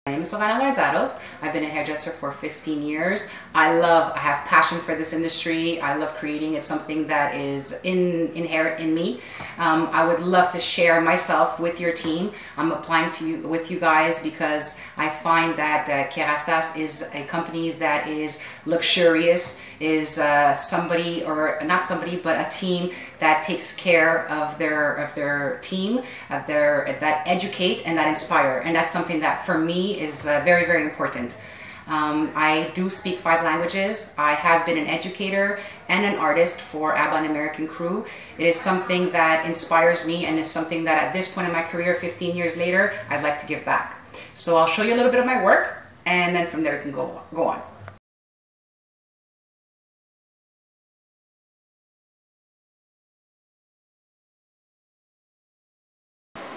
My name is Sylvana Lorentzatos. I've been a hairdresser for 15 years. I have passion for this industry. I love creating. It's something that is inherent in me. I would love to share myself with your team. I'm applying with you guys because I find that Kerastase is a company that is luxurious, is somebody, or not somebody, but a team that takes care of their team, that educate and that inspire. And that's something that for me is very, very important. I do speak 5 languages. I have been an educator and an artist for ABBA and American Crew. It is something that inspires me and is something that at this point in my career, 15 years later, I'd like to give back. So I'll show you a little bit of my work, and then from there we can go on.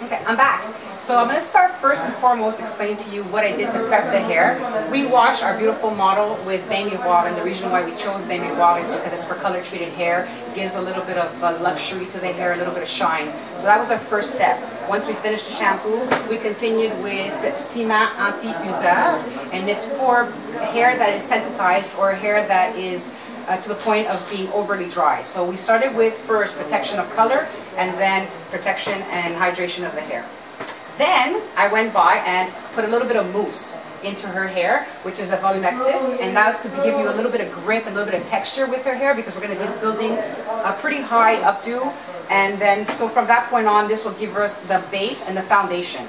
Okay, I'm back. So I'm going to start first and foremost explaining to you what I did to prep the hair. We washed our beautiful model with bain miroir, and the reason why we chose bain miroir is because it's for color treated hair. It gives a little bit of luxury to the hair, a little bit of shine. So that was our first step. Once we finished the shampoo, we continued with ciment anti-usure, and it's for hair that is sensitized or hair that is to the point of being overly dry. So we started with first protection of color, and then protection and hydration of the hair. Then I went by and put a little bit of mousse into her hair, which is a volumetric, and that's to give you a little bit of grip and a little bit of texture with her hair, because we're going to be building a pretty high updo. And then so from that point on, this will give us the base and the foundation.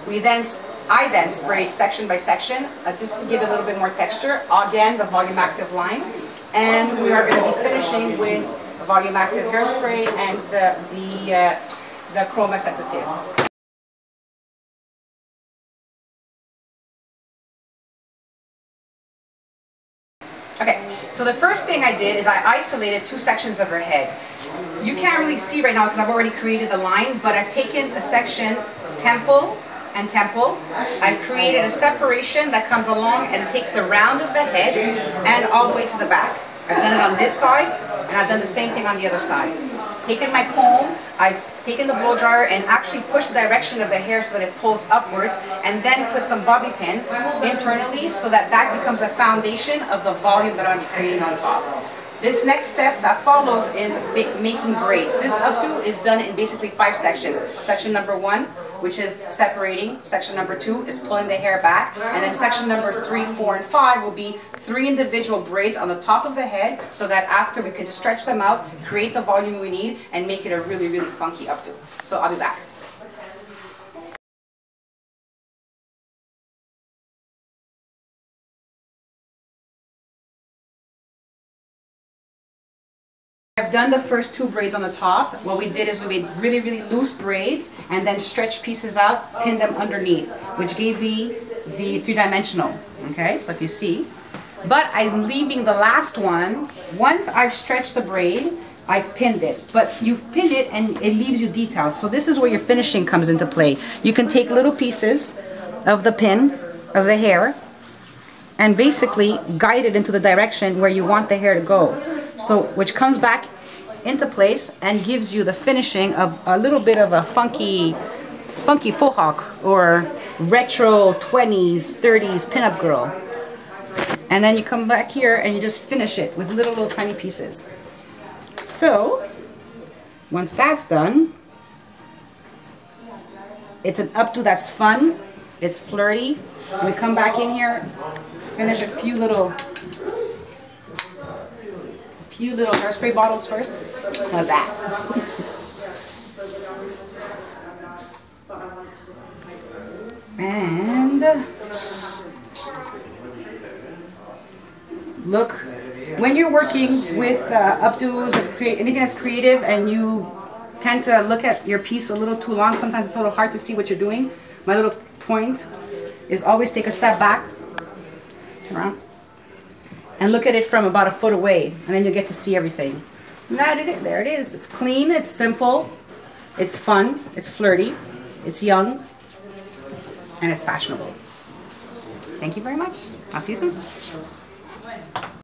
I then sprayed section by section just to give it a little bit more texture. Again, the volume active line. And we are going to be finishing with a volume active hairspray and the chroma sensitive. Okay, so the first thing I did is I isolated 2 sections of her head. You can't really see right now because I've already created the line, but I've taken a section temple and temple. I've created a separation that comes along and takes the round of the head and all the way to the back. I've done it on this side, and I've done the same thing on the other side. Taken my comb, I've taken the blow dryer and actually pushed the direction of the hair so that it pulls upwards, and then put some bobby pins internally so that that becomes the foundation of the volume that I'm creating on top. This next step that follows is making braids. This updo is done in basically 5 sections. Section number 1, which is separating. Section number 2 is pulling the hair back. And then section number 3, 4, and 5 will be 3 individual braids on the top of the head, so that after we can stretch them out, create the volume we need, and make it a really, really funky updo. So I'll be back. I've done the first 2 braids on the top. What we did is we made really, really loose braids and then stretched pieces out, pinned them underneath, which gave me the 3-dimensional. Okay, so if you see. But I'm leaving the last one. Once I've stretched the braid, I've pinned it. But you've pinned it and it leaves you details. So this is where your finishing comes into play. You can take little pieces of the pin, of the hair, and basically guide it into the direction where you want the hair to go. So, which comes back into place and gives you the finishing of a little bit of a funky faux hawk or retro 20s, 30s pinup girl. And then you come back here and you just finish it with little tiny pieces. So, once that's done, it's an updo that's fun, it's flirty. We come back in here, finish a few little hairspray bottles first. How's that? And look, when you're working with updos or anything that's creative, and you tend to look at your piece a little too long, sometimes it's a little hard to see what you're doing. My little point is always take a step back, turn around, and look at it from about 1 foot away, and then you'll get to see everything. And there it is. It's clean, it's simple, it's fun, it's flirty, it's young, and it's fashionable. Thank you very much. I'll see you soon.